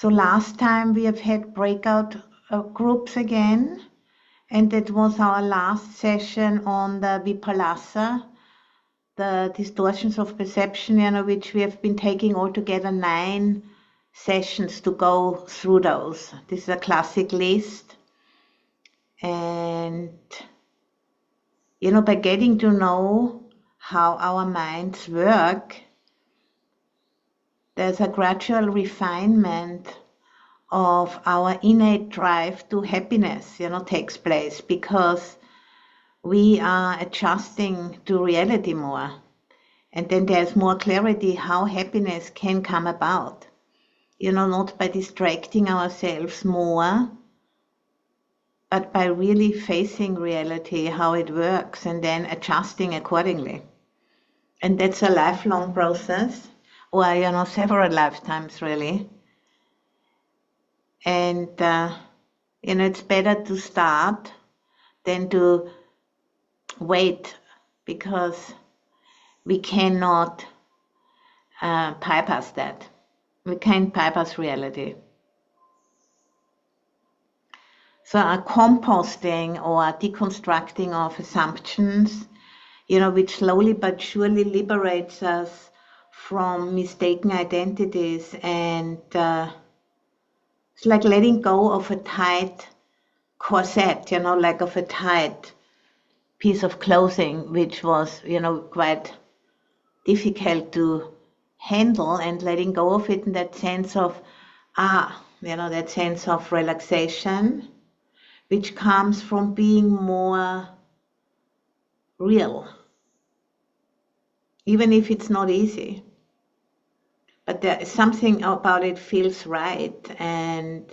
So last time we have had breakout groups again, and that was our last session on the Vipalasa, the distortions of perception, which we have been taking altogether 9 sessions to go through those. This is a classic list. And, by getting to know how our minds work, there's a gradual refinement of our innate drive to happiness, takes place, because we are adjusting to reality more. And then there's more clarity how happiness can come about, not by distracting ourselves more, but by really facing reality, how it works, and then adjusting accordingly. And that's a lifelong process, or, several lifetimes really. And, it's better to start than to wait, because we cannot bypass that. We can't bypass reality. So a composting or a deconstructing of assumptions, which slowly but surely liberates us from mistaken identities, and it's like letting go of a tight corset, like of a tight piece of clothing, which was, quite difficult to handle, and letting go of it in that sense of, that sense of relaxation, which comes from being more real, even if it's not easy. But there is something about it feels right, and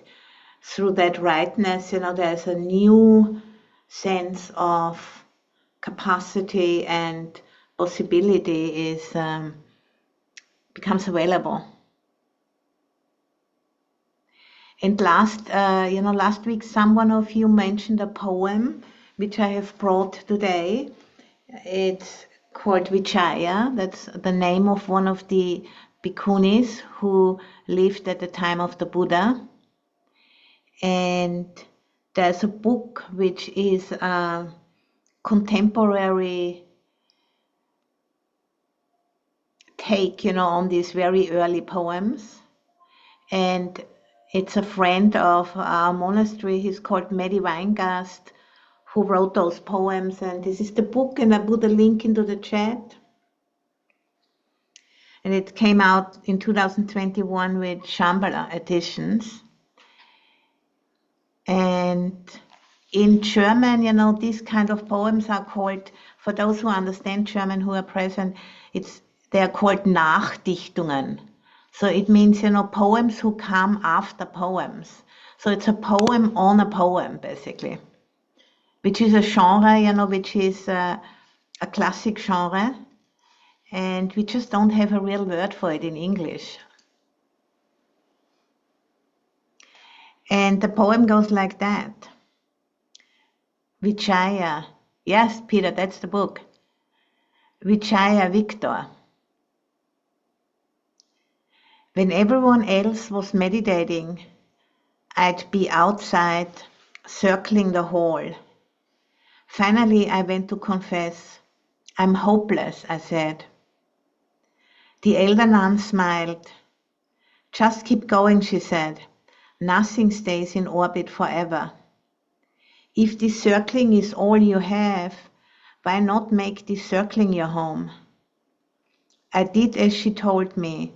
through that rightness, there's a new sense of capacity and possibility becomes available. And last week, someone of you mentioned a poem which I have brought today. It's called Vijaya. That's the name of one of the bhikkhunis who lived at the time of the Buddha. And there's a book which is a contemporary take, on these very early poems. And it's a friend of our monastery. He's called Matty Weingast, who wrote those poems. And this is the book, and I put a link into the chat. And it came out in 2021 with Shambhala editions. And in German, these kind of poems are called, for those who understand German, who are present, they are called Nachdichtungen. So it means, poems who come after poems. So it's a poem on a poem, basically, which is a genre, which is a classic genre. And we just don't have a real word for it in English. And the poem goes like that. Vijaya. Yes, Peter, that's the book. Vijaya Victor. When everyone else was meditating, I'd be outside, circling the hall. Finally, I went to confess. I'm hopeless, I said. The elder nun smiled. Just keep going, she said. Nothing stays in orbit forever. If this circling is all you have, why not make this circling your home? I did as she told me,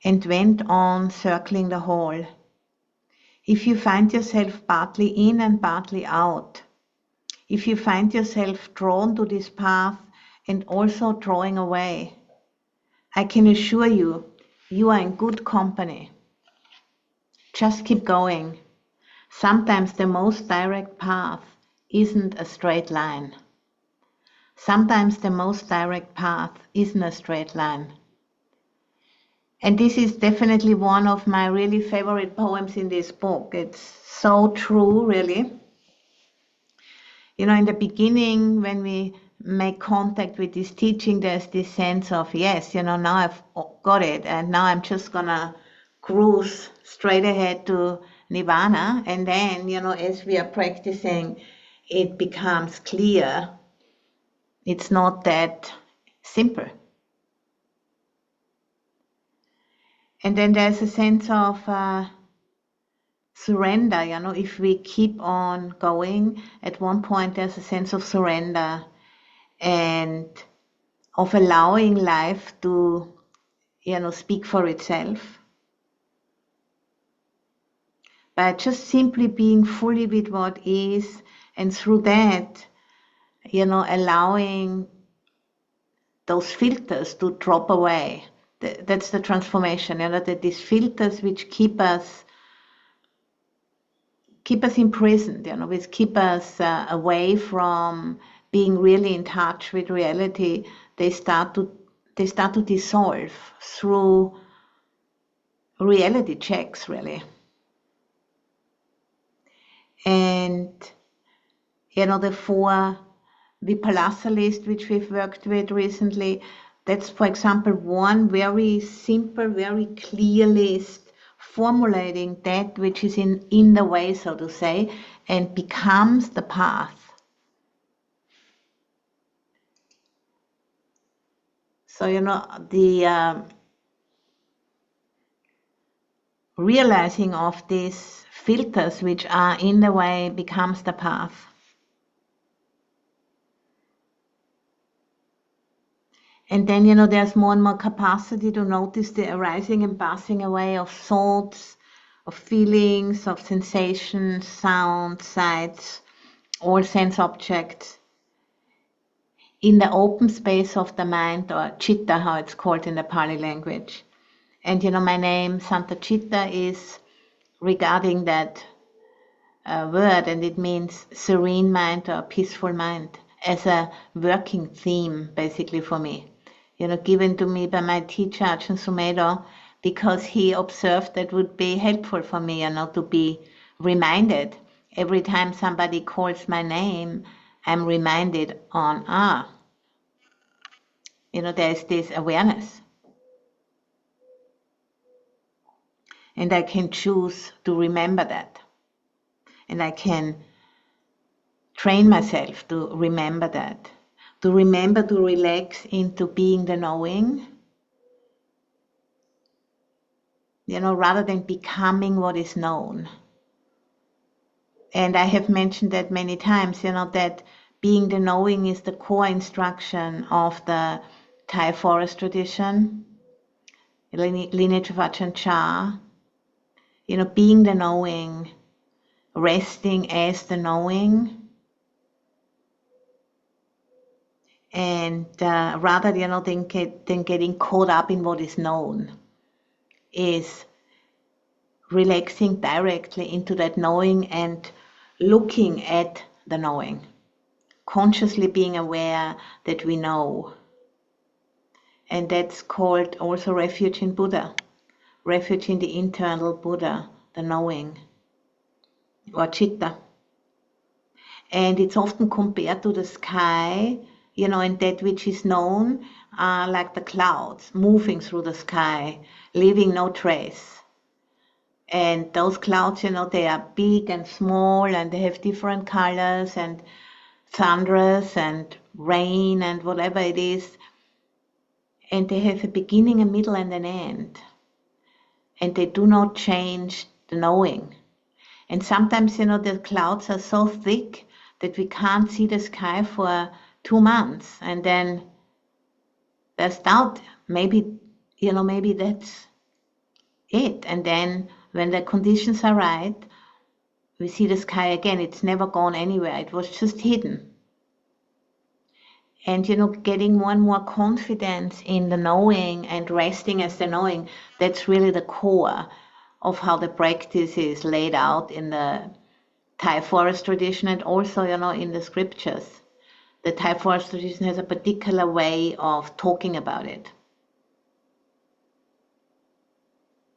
and went on circling the hall. If you find yourself partly in and partly out, if you find yourself drawn to this path and also drawing away, I can assure you, you are in good company. Just keep going. Sometimes the most direct path isn't a straight line. Sometimes the most direct path isn't a straight line. And this is definitely one of my really favorite poems in this book. It's so true, really. In the beginning, when we make contact with this teaching, there's this sense of, yes, now I've got it, and now I'm just gonna cruise straight ahead to nirvana, and then, as we are practicing, it becomes clear it's not that simple. And then there's a sense of surrender, if we keep on going, at one point there's a sense of surrender and of allowing life to, speak for itself. By just simply being fully with what is, and through that, allowing those filters to drop away. That's the transformation, that these filters which keep us imprisoned, which keep us away from being really in touch with reality, they start to dissolve through reality checks, really. And the 4 Vipassana list which we've worked with recently, that's, for example, one very simple, very clear list formulating that which is in the way, so to say, and becomes the path. So, the realizing of these filters which are in the way becomes the path. And then, there's more and more capacity to notice the arising and passing away of thoughts, of feelings, of sensations, sounds, sights, all sense objects in the open space of the mind, or chitta, how it's called in the Pali language. And, my name, Santa Chitta, is regarding that word, and it means serene mind or peaceful mind, as a working theme, basically, for me. Given to me by my teacher, Ajahn Sumedho, because he observed that would be helpful for me, to be reminded. Every time somebody calls my name, I'm reminded on, there's this awareness. And I can choose to remember that. And I can train myself to remember that. To remember to relax into being the knowing, rather than becoming what is known. And I have mentioned that many times, that being the knowing is the core instruction of the Thai forest tradition, lineage of Ajahn Chah. Being the knowing, resting as the knowing. And rather, than getting caught up in what is known, is relaxing directly into that knowing and looking at the knowing, consciously being aware that we know. And that's called also refuge in Buddha, refuge in the internal Buddha, the knowing, or chitta. And it's often compared to the sky, and that which is known are like the clouds moving through the sky, leaving no trace. And those clouds, they are big and small, and they have different colors, and thunderous and rain and whatever it is. And they have a beginning, a middle, and an end. And they do not change the knowing. And sometimes, the clouds are so thick that we can't see the sky for 2 months. And then there's doubt. Maybe that's it. And then when the conditions are right, we see the sky again. It's never gone anywhere. It was just hidden. And, getting more and more confidence in the knowing and resting as the knowing, that's really the core of how the practice is laid out in the Thai forest tradition, and also, in the scriptures. The Thai forest tradition has a particular way of talking about it.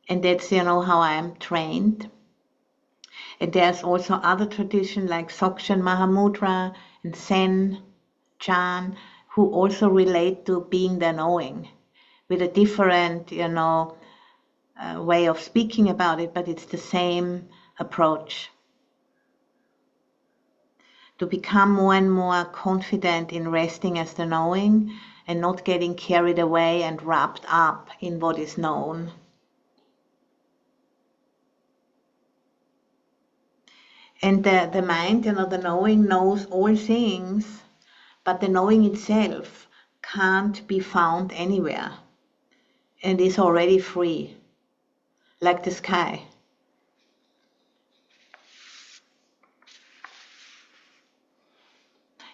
And that's, how I'm trained. And there's also other traditions like Dzogchen Mahamudra and Zen, Chan, who also relate to being the knowing with a different, way of speaking about it, but it's the same approach. To become more and more confident in resting as the knowing and not getting carried away and wrapped up in what is known. And the mind, the knowing knows all things, but the knowing itself can't be found anywhere and is already free, like the sky.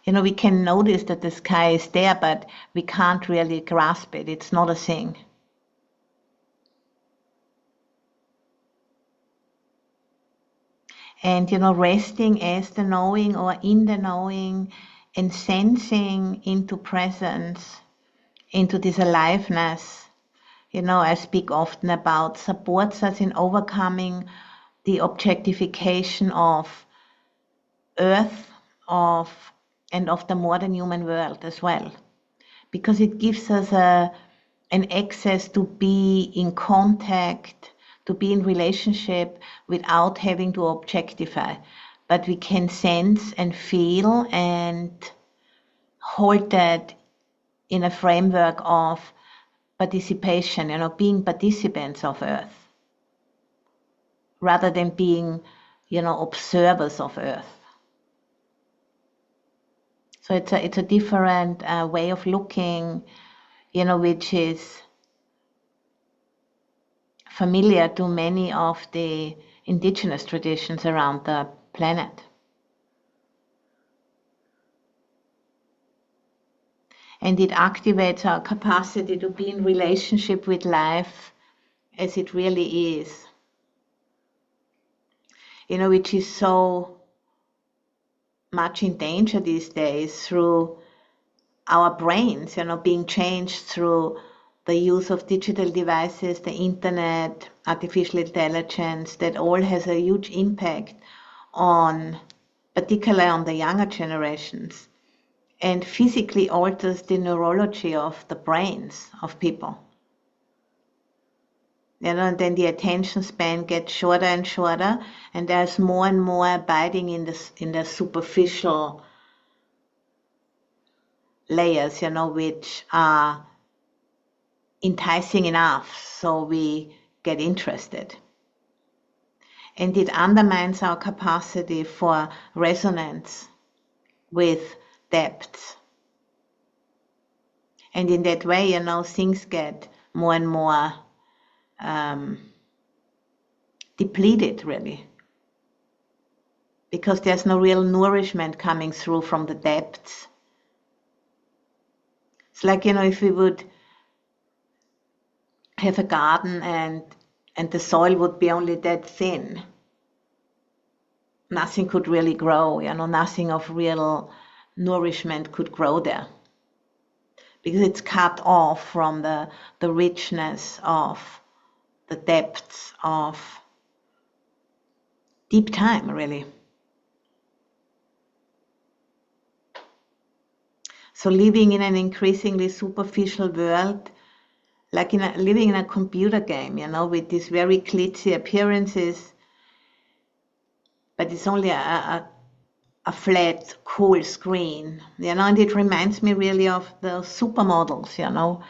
We can notice that the sky is there, but we can't really grasp it. It's not a thing. And, resting as the knowing or in the knowing and sensing into presence, into this aliveness, I speak often about, supports us in overcoming the objectification of Earth, and of the modern human world as well, because it gives us an access to be in contact, to be in relationship without having to objectify, but we can sense and feel and hold that in a framework of participation, being participants of Earth rather than being, observers of Earth. So it's a different way of looking, which is familiar to many of the indigenous traditions around the planet. And it activates our capacity to be in relationship with life as it really is, which is so much in danger these days through our brains, being changed through the use of digital devices, the internet, artificial intelligence, that all has a huge impact on, particularly on the younger generations, and physically alters the neurology of the brains of people. And then the attention span gets shorter and shorter, and there's more and more abiding in the superficial layers, which are enticing enough so we get interested. And it undermines our capacity for resonance with depth. And in that way, things get more and more depleted, really, because there's no real nourishment coming through from the depths. It's like, if we would have a garden and the soil would be only that thin, nothing could really grow, nothing of real nourishment could grow there, because it's cut off from the richness of the depths of deep time, really. So living in an increasingly superficial world, like living in a computer game, with these very glitzy appearances, but it's only a flat, cool screen, and it reminds me really of the supermodels,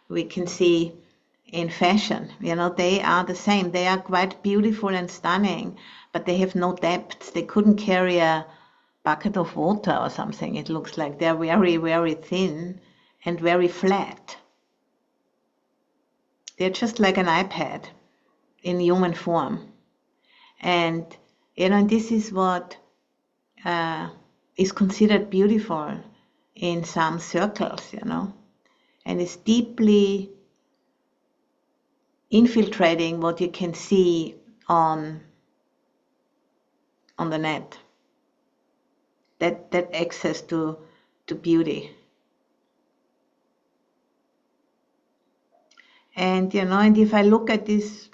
we can see in fashion, they are the same. They are quite beautiful and stunning, but they have no depth. They couldn't carry a bucket of water or something. It looks like they're very, very thin and very flat. They're just like an iPad in human form. And, and this is what is considered beautiful in some circles, and it's deeply infiltrating what you can see on the net, that access to beauty. And and if I look at these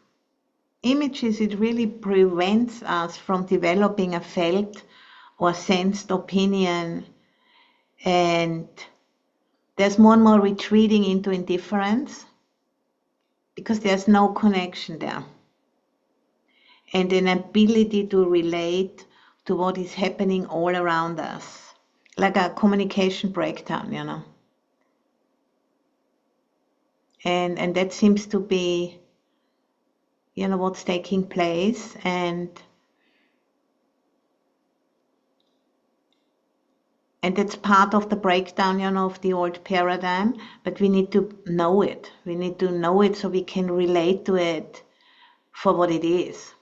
images, it really prevents us from developing a felt or sensed opinion, and there's more and more retreating into indifference, because there's no connection there. And an ability to relate to what is happening all around us, like a communication breakdown, you know. And that seems to be, you know, what's taking place, and it's part of the breakdown, you know, of the old paradigm, but we need to know it. We need to know it so we can relate to it for what it is.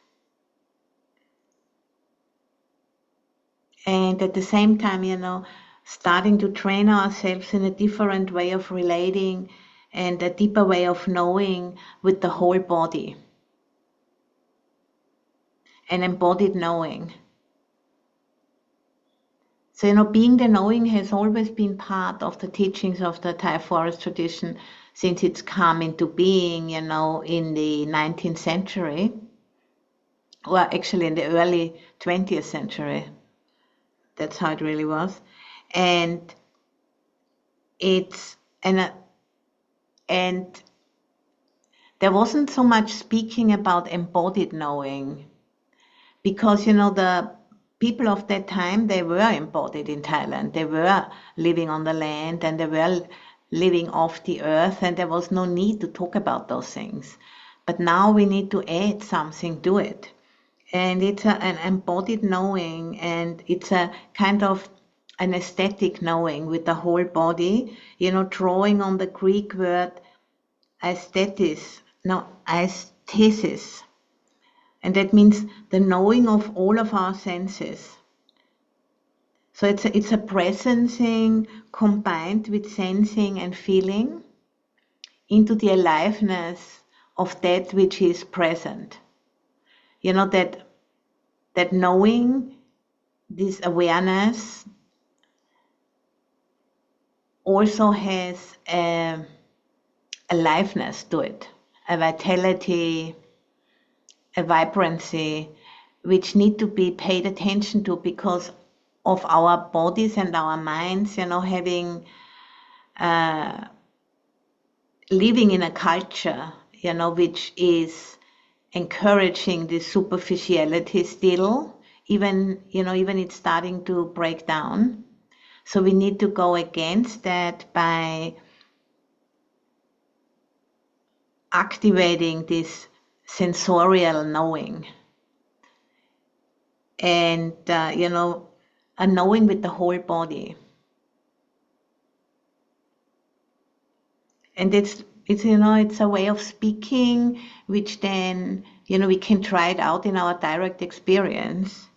And at the same time, you know, starting to train ourselves in a different way of relating and a deeper way of knowing with the whole body. An embodied knowing. So, you know, being the knowing has always been part of the teachings of the Thai forest tradition since it's come into being, you know, in the 19th century, or actually in the early 20th century. That's how it really was. And and there wasn't so much speaking about embodied knowing, because, you know, the people of that time, they were embodied in Thailand. They were living on the land and they were living off the earth, and there was no need to talk about those things. But now we need to add something to it. And it's an embodied knowing, and it's a kind of an aesthetic knowing with the whole body, you know, drawing on the Greek word aesthesis, and that means the knowing of all of our senses. So it's a presencing combined with sensing and feeling into the aliveness of that which is present. You know, that knowing, this awareness also has a aliveness to it, a vitality, a vibrancy, which need to be paid attention to because of our bodies and our minds, you know, having living in a culture, you know, which is encouraging this superficiality still, even it's starting to break down. So we need to go against that by activating this sensorial knowing, and you know, a knowing with the whole body. And it's you know, it's a way of speaking which then, you know, we can try it out in our direct experience.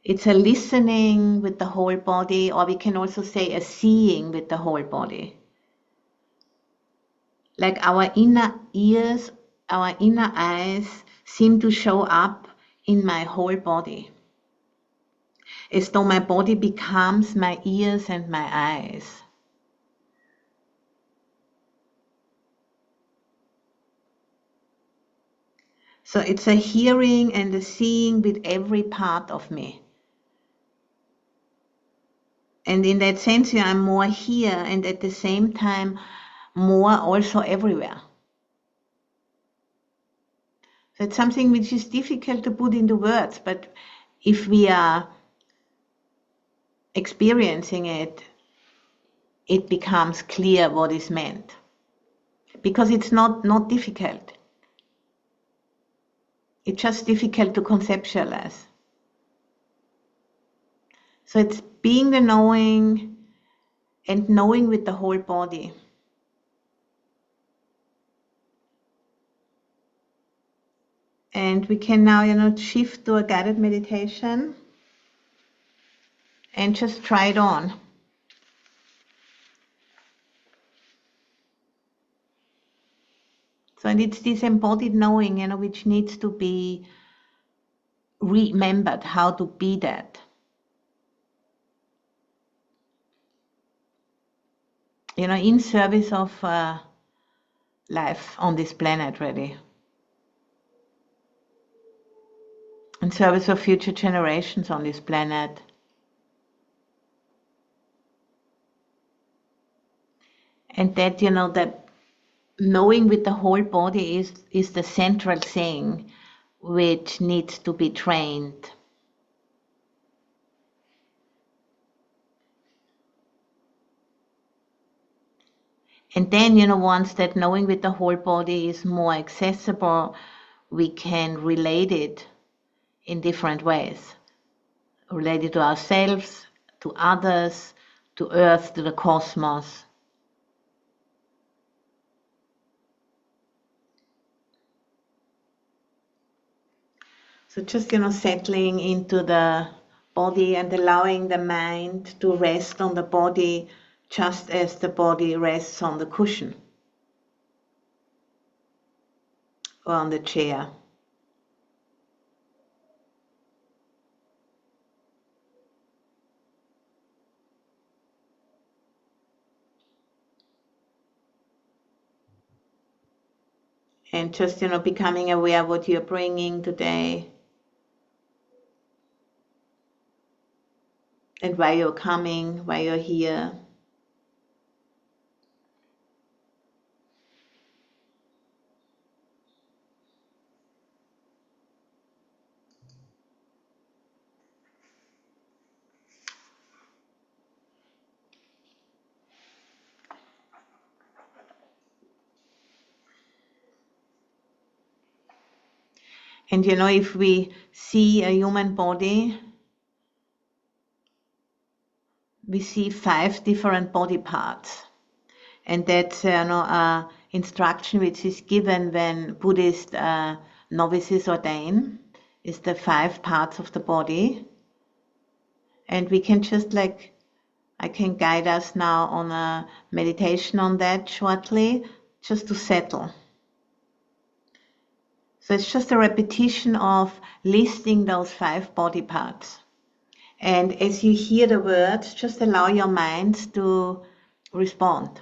It's a listening with the whole body, or we can also say a seeing with the whole body. Like our inner ears, our inner eyes seem to show up in my whole body, as though my body becomes my ears and my eyes. So it's a hearing and a seeing with every part of me. And in that sense, I'm more here and at the same time more also everywhere. So it's something which is difficult to put into words, but if we are experiencing it, it becomes clear what is meant. Because it's not difficult. It's just difficult to conceptualize. So it's being the knowing and knowing with the whole body. And we can now, you know, shift to a guided meditation and just try it on. So, and it's this embodied knowing, you know, which needs to be remembered how to be that. You know, in service of life on this planet, really. In service of future generations on this planet. And that, you know, that knowing with the whole body is the central thing which needs to be trained. And then, once that knowing with the whole body is more accessible, we can relate it in different ways. Relate it to ourselves, to others, to Earth, to the cosmos. So just, settling into the body and allowing the mind to rest on the body just as the body rests on the cushion or on the chair. And just, becoming aware what you're bringing today and why you're coming, why you're here. And if we see a human body, we see 5 different body parts. And that's instruction which is given when Buddhist novices ordain, is the 5 parts of the body. And we can just I can guide us now on a meditation on that shortly, just to settle. So it's just a repetition of listing those 5 body parts. And as you hear the words, just allow your mind to respond.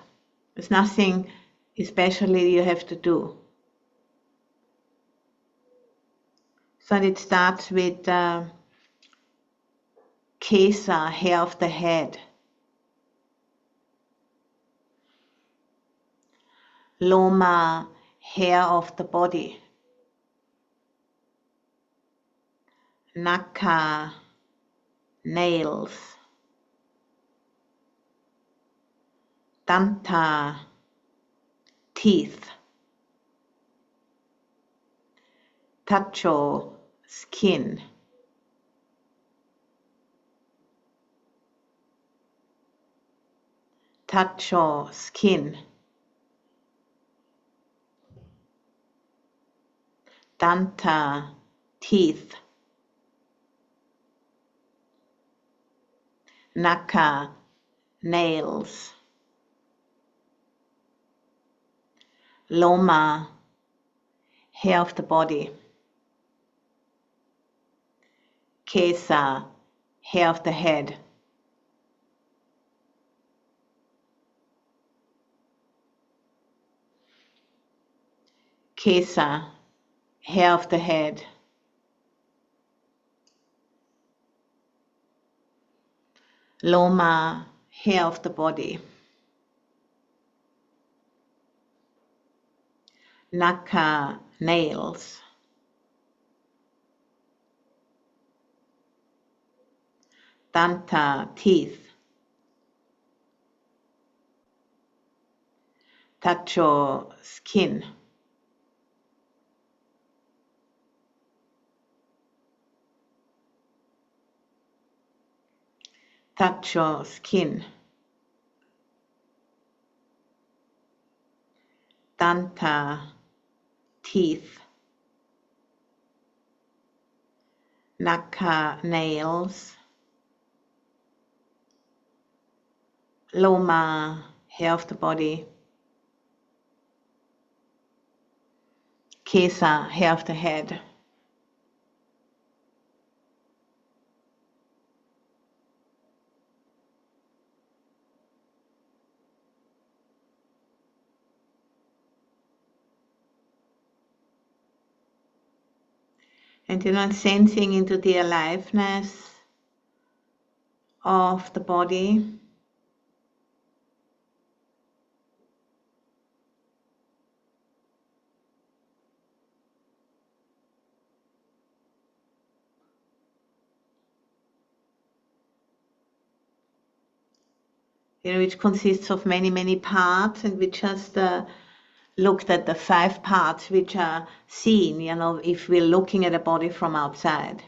There's nothing especially you have to do. So it starts with Kesa, hair of the head. Loma, hair of the body. Naka, nails. Danta, teeth. Tacho, skin. Tacho, skin. Danta, teeth. Naka, nails. Loma, hair of the body. Kesa, hair of the head. Kesa, hair of the head. Loma, hair of the body. Naka, nails. Danta, teeth. Tacho, skin. Tacho, skin. Danta, teeth. Naka, nails. Loma, hair of the body. Kesa, hair of the head. And sensing into the aliveness of the body. which consists of many, many parts, and we just looked at the 5 parts which are seen, if we're looking at a body from outside.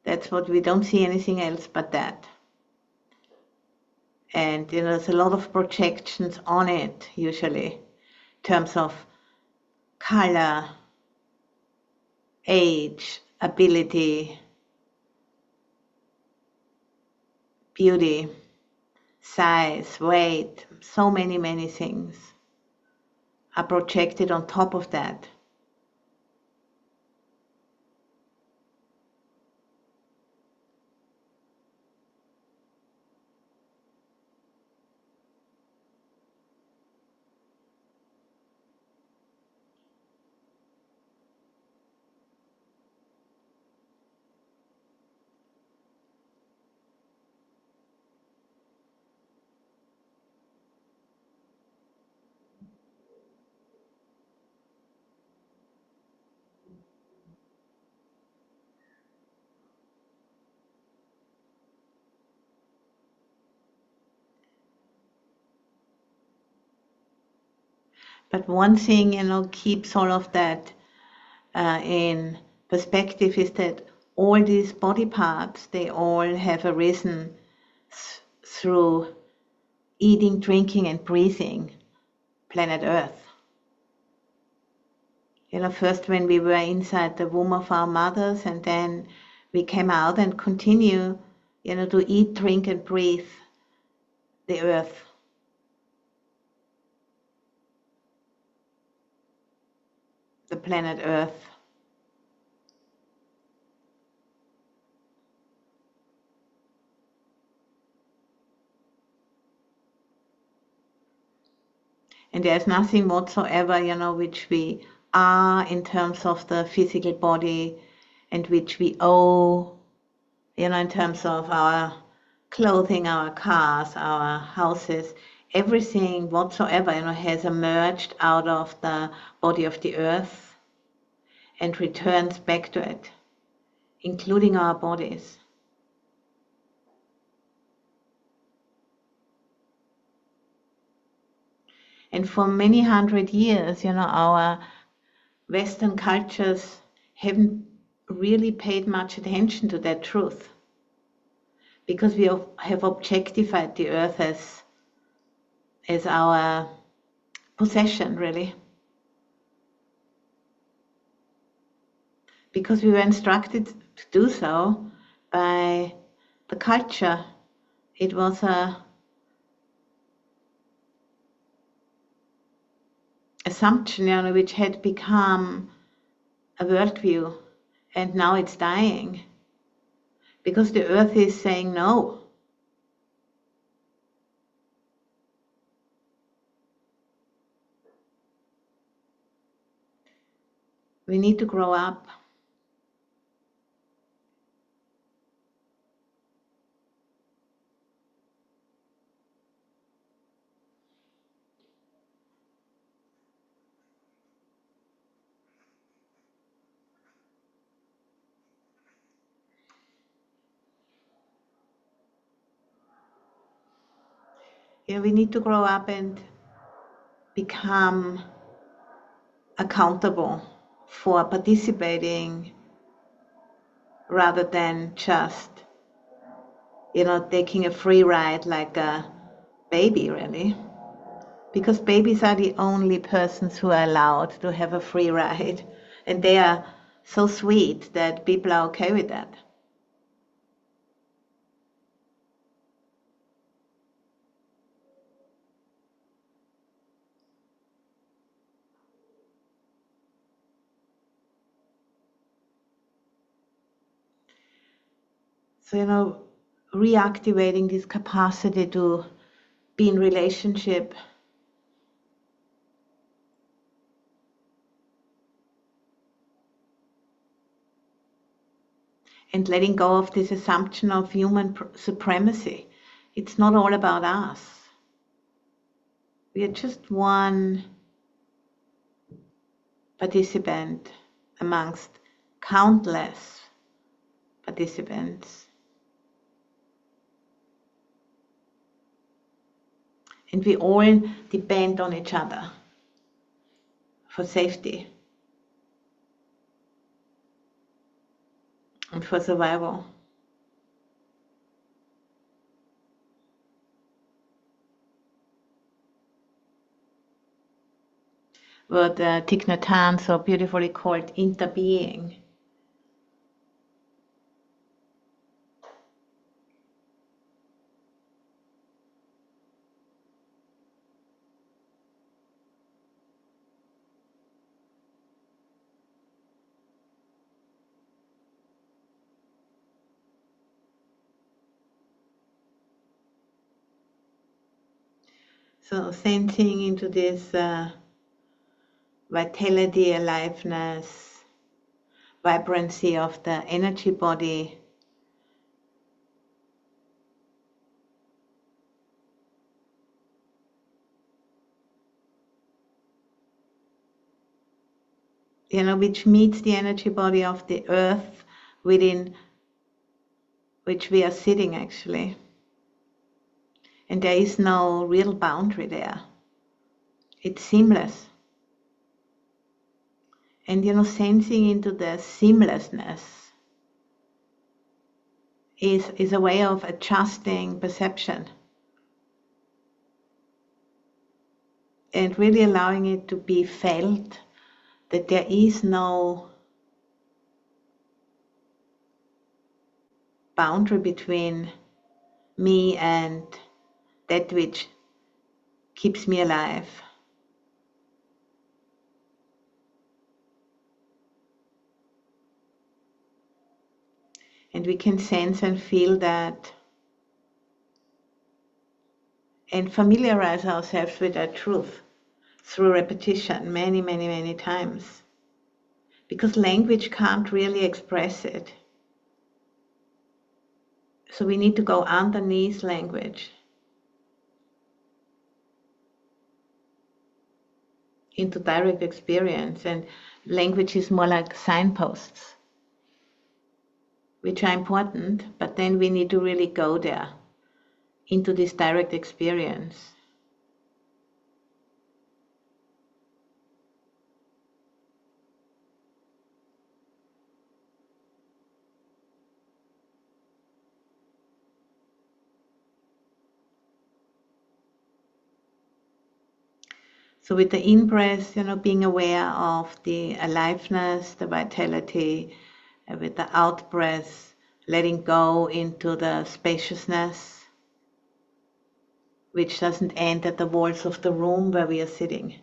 That's what we don't see anything else but that. And there's a lot of projections on it usually, in terms of color, age, ability, beauty, size, weight, so many, many things are projected on top of that. But one thing, keeps all of that in perspective is that all these body parts, they all have arisen through eating, drinking, and breathing planet Earth. First when we were inside the womb of our mothers, and then we came out and continue, to eat, drink, and breathe the Earth. The planet Earth. And there's nothing whatsoever, which we are in terms of the physical body, and which we owe, in terms of our clothing, our cars, our houses. Everything whatsoever, has emerged out of the body of the Earth and returns back to it, including our bodies. And for many hundred years, our Western cultures haven't really paid much attention to that truth, because we have objectified the Earth as our possession, really. Because we were instructed to do so by the culture. It was a assumption, which had become a worldview, and now it's dying, because the Earth is saying no. We need to grow up. We need to grow up and become accountable for participating, rather than just, taking a free ride like a baby, really. Because babies are the only persons who are allowed to have a free ride. And they are so sweet that people are okay with that. So, reactivating this capacity to be in relationship and letting go of this assumption of human supremacy. It's not all about us. We are just one participant amongst countless participants. And we all depend on each other for safety and for survival. What Thich Nhat Hanh so beautifully called interbeing. So sensing into this vitality, aliveness, vibrancy of the energy body. Which meets the energy body of the earth within which we are sitting actually. And there is no real boundary there. It's seamless. And sensing into the seamlessness is a way of adjusting perception and really allowing it to be felt that there is no boundary between me and that which keeps me alive. And we can sense and feel that and familiarize ourselves with that truth through repetition many, many, many times. Because language can't really express it. So we need to go underneath language into direct experience, and language is more like signposts, which are important, but then we need to really go there into this direct experience. So with the in-breath, being aware of the aliveness, the vitality, with the out-breath, letting go into the spaciousness, which doesn't end at the walls of the room where we are sitting.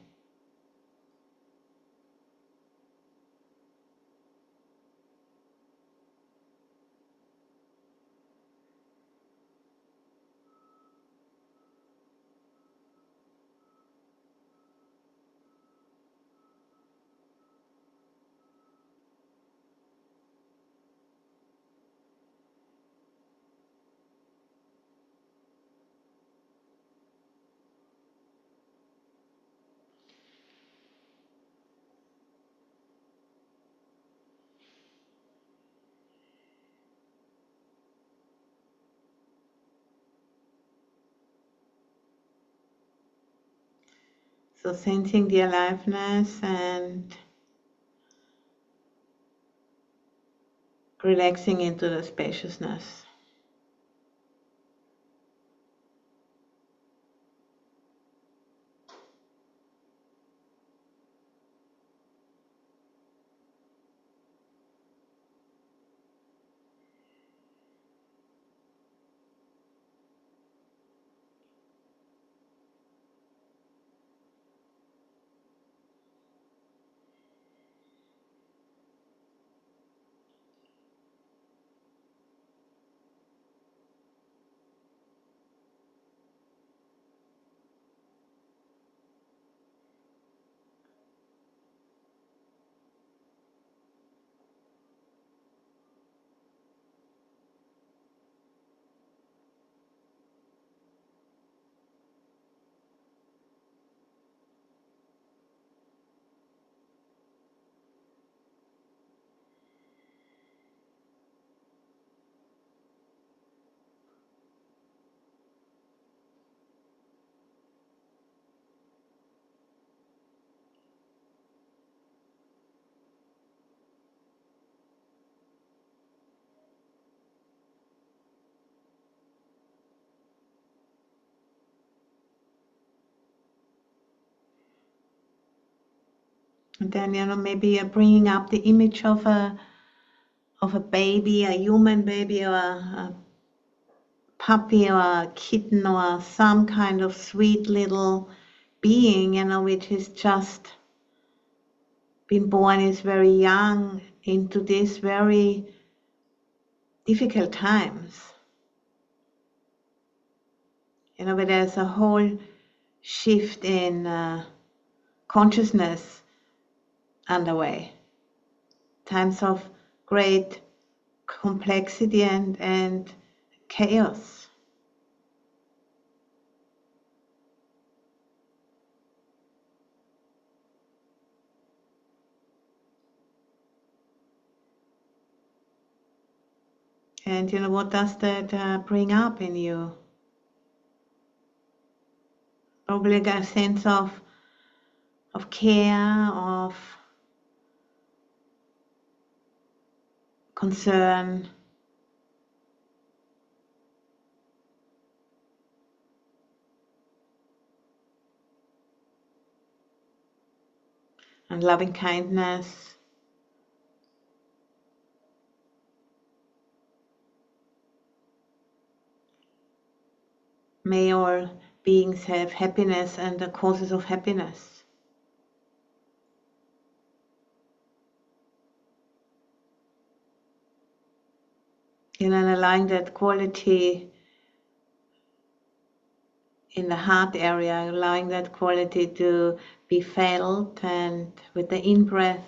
So sensing the aliveness and relaxing into the spaciousness. And then, maybe you're bringing up the image of a baby, a human baby, or a puppy, or a kitten, or some kind of sweet little being, which is just been born, is very young into these very difficult times. Where there's a whole shift in consciousness underway. Times of great complexity and chaos. And what does that bring up in you? Probably a sense of care, of concern, and loving kindness. May all beings have happiness and the causes of happiness. And allowing that quality in the heart area, allowing that quality to be felt, and with the in-breath,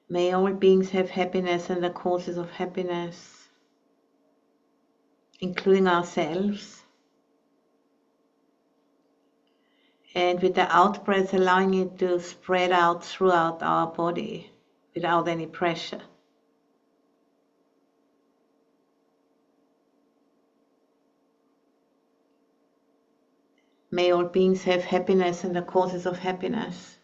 may all beings have happiness and the causes of happiness, including ourselves. And with the out-breath, allowing it to spread out throughout our body without any pressure. May all beings have happiness and the causes of happiness.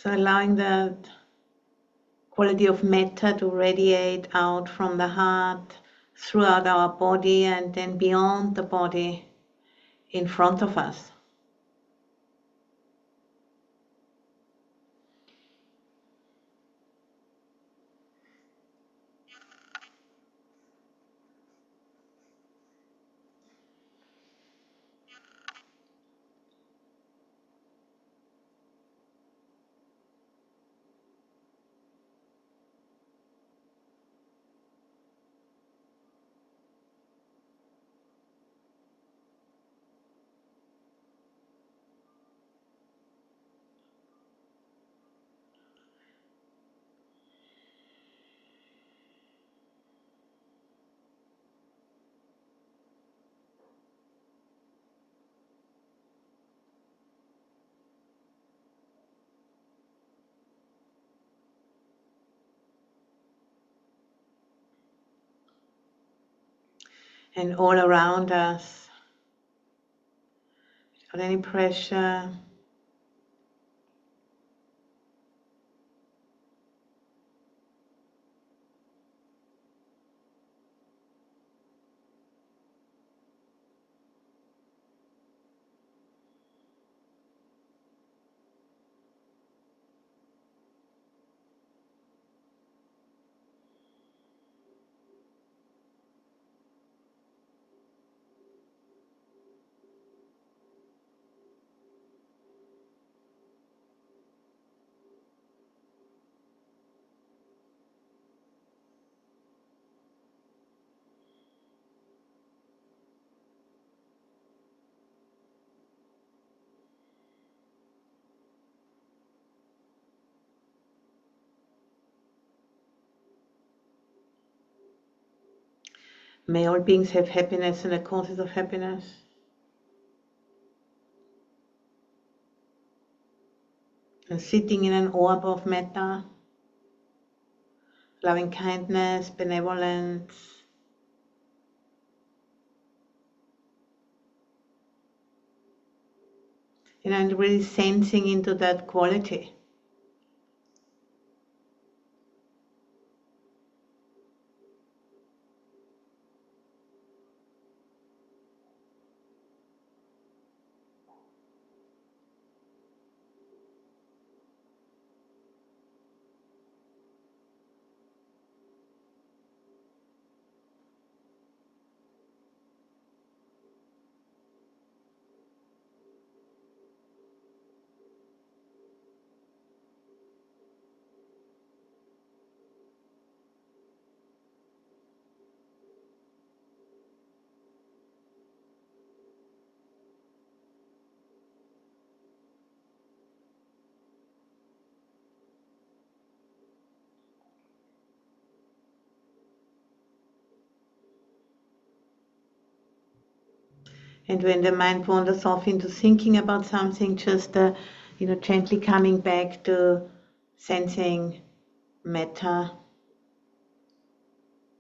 So allowing that quality of metta to radiate out from the heart, throughout our body, and then beyond the body, in front of us. And all around us, without any pressure. May all beings have happiness and the causes of happiness. And sitting in an orb of metta, loving kindness, benevolence, and really sensing into that quality. And when the mind wanders off into thinking about something, just gently coming back to sensing metta,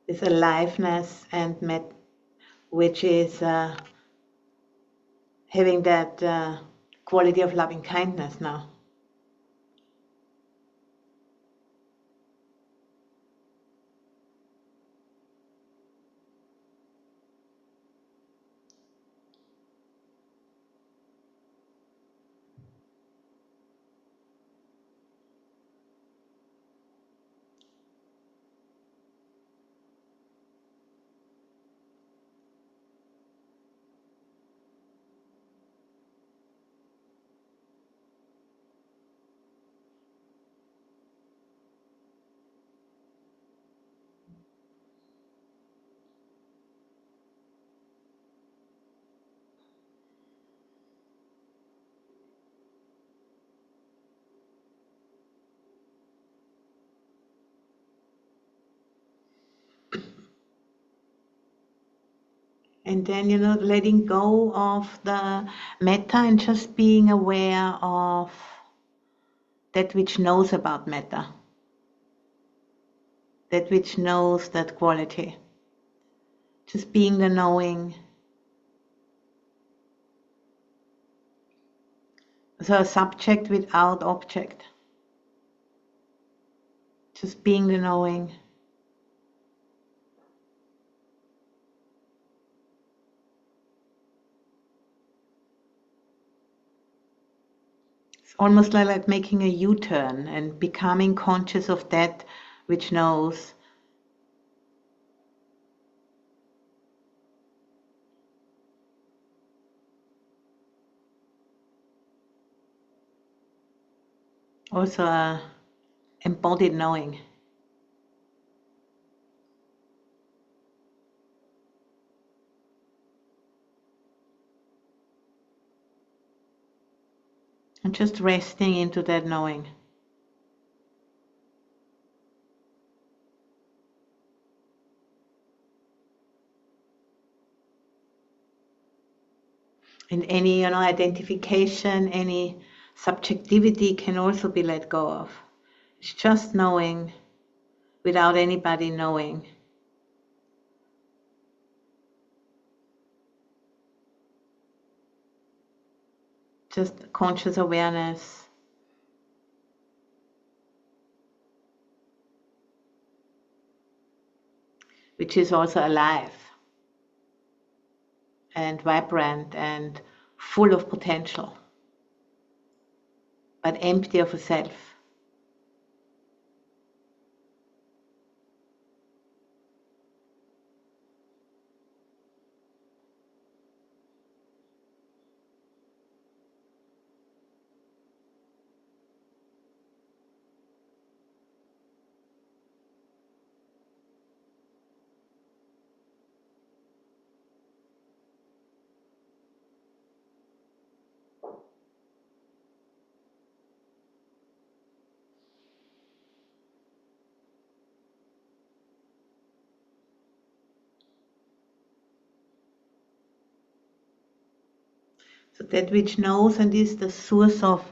this aliveness, and which is having that quality of loving kindness now. And then, letting go of the metta and just being aware of that which knows about metta, that which knows that quality. Just being the knowing. So a subject without object. Just being the knowing. It's almost like making a U-turn and becoming conscious of that which knows. Also a embodied knowing. And just resting into that knowing. And any identification, any subjectivity can also be let go of. It's just knowing without anybody knowing. Just conscious awareness. Which is also alive and vibrant and full of potential, but empty of a self. So that which knows and is the source of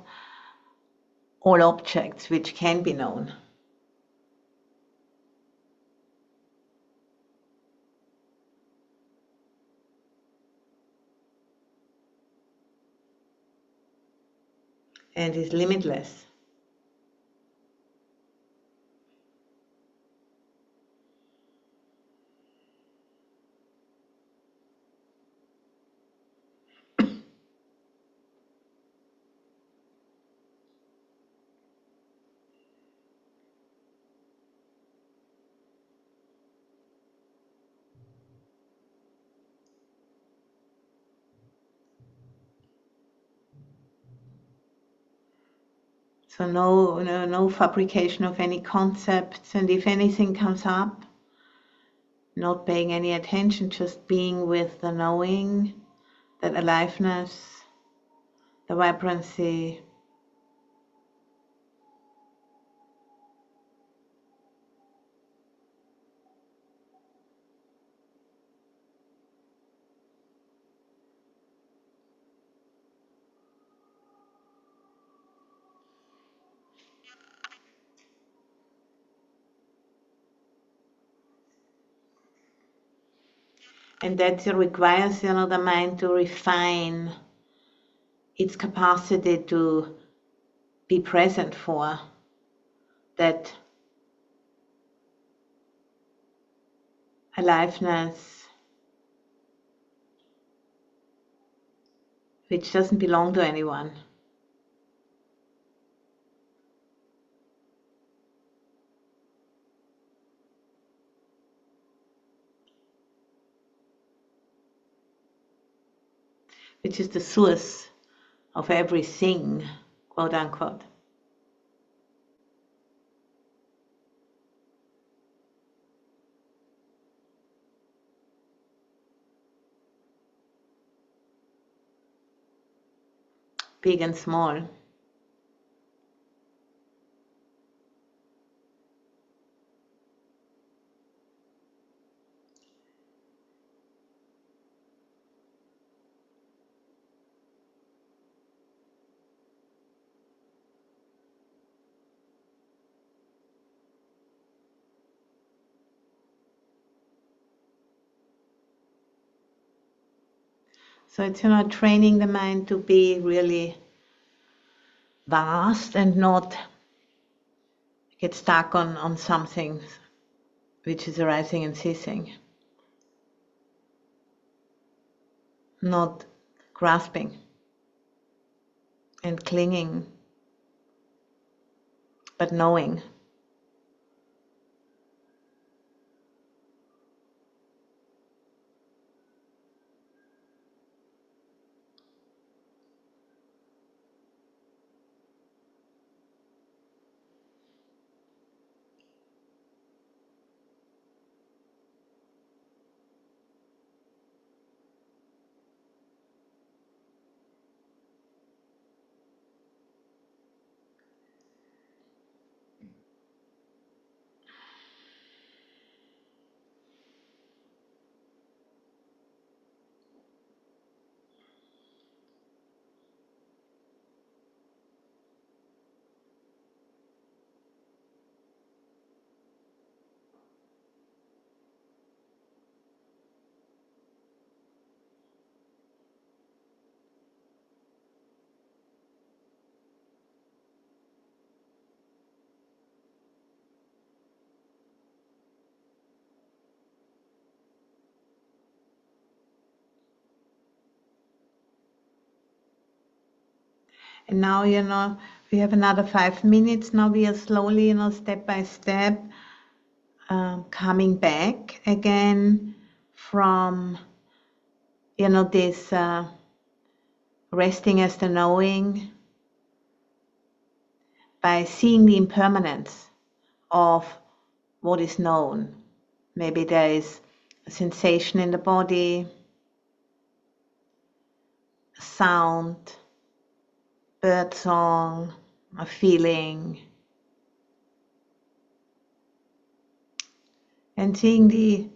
all objects which can be known. And is limitless. So no fabrication of any concepts, and if anything comes up, not paying any attention, just being with the knowing, that aliveness, the vibrancy. And that requires, the mind to refine its capacity to be present for that aliveness, which doesn't belong to anyone. Which is the source of everything, quote unquote. Big and small. So it's, training the mind to be really vast and not get stuck on something which is arising and ceasing. Not grasping and clinging, but knowing. And now, we have another 5 minutes. Now we are slowly, step by step, coming back again from, this resting as the knowing, by seeing the impermanence of what is known. Maybe there is a sensation in the body, a sound, bird song, a feeling, and seeing the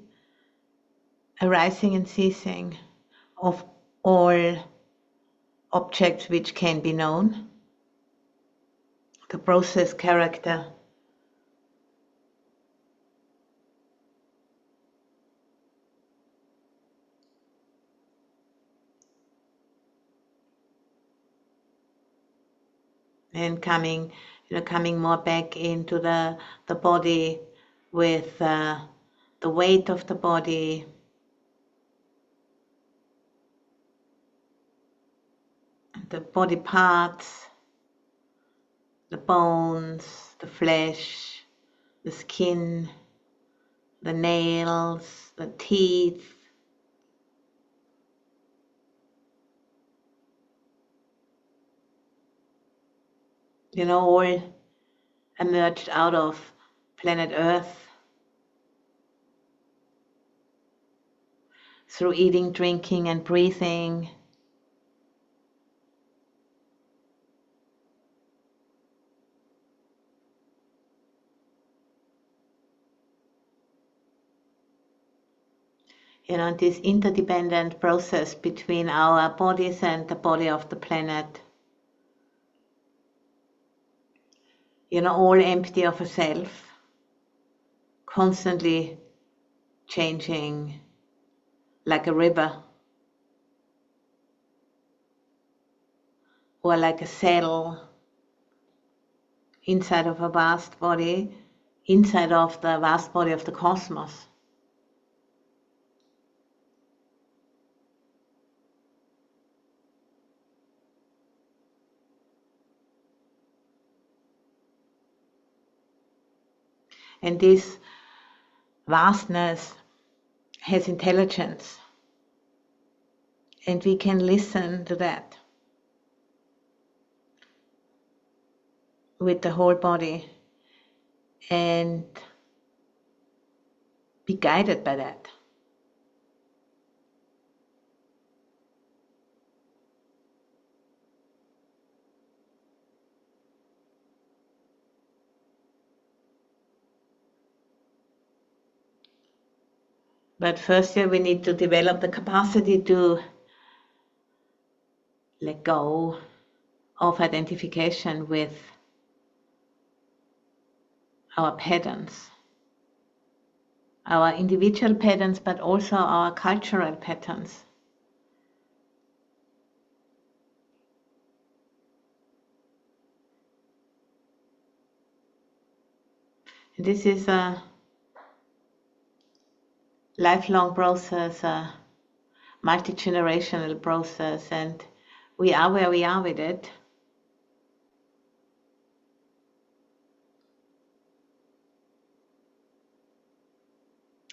arising and ceasing of all objects which can be known, the process character. And coming more back into the body with the weight of the body, the body parts, the bones, the flesh, the skin, the nails, the teeth, all emerged out of planet Earth through eating, drinking, and breathing. This interdependent process between our bodies and the body of the planet. All empty of a self, constantly changing like a river or like a cell inside of a vast body, inside of the vast body of the cosmos. And this vastness has intelligence, and we can listen to that with the whole body and be guided by that. But first, we need to develop the capacity to let go of identification with our patterns, our individual patterns, but also our cultural patterns. This is a lifelong process, a multi-generational process, and we are where we are with it.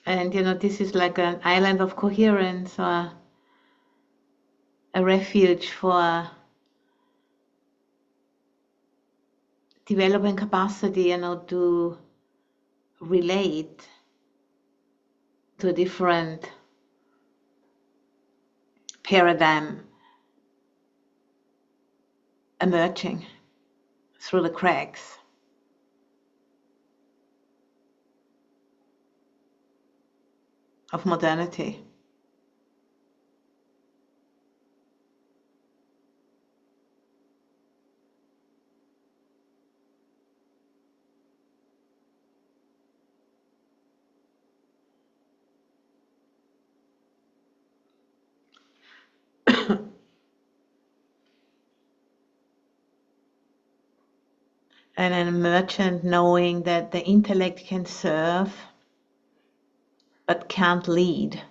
And this is like an island of coherence, or a refuge for developing capacity, to relate to a different paradigm emerging through the cracks. Of modernity. And an emergent knowing that the intellect can serve but can't lead.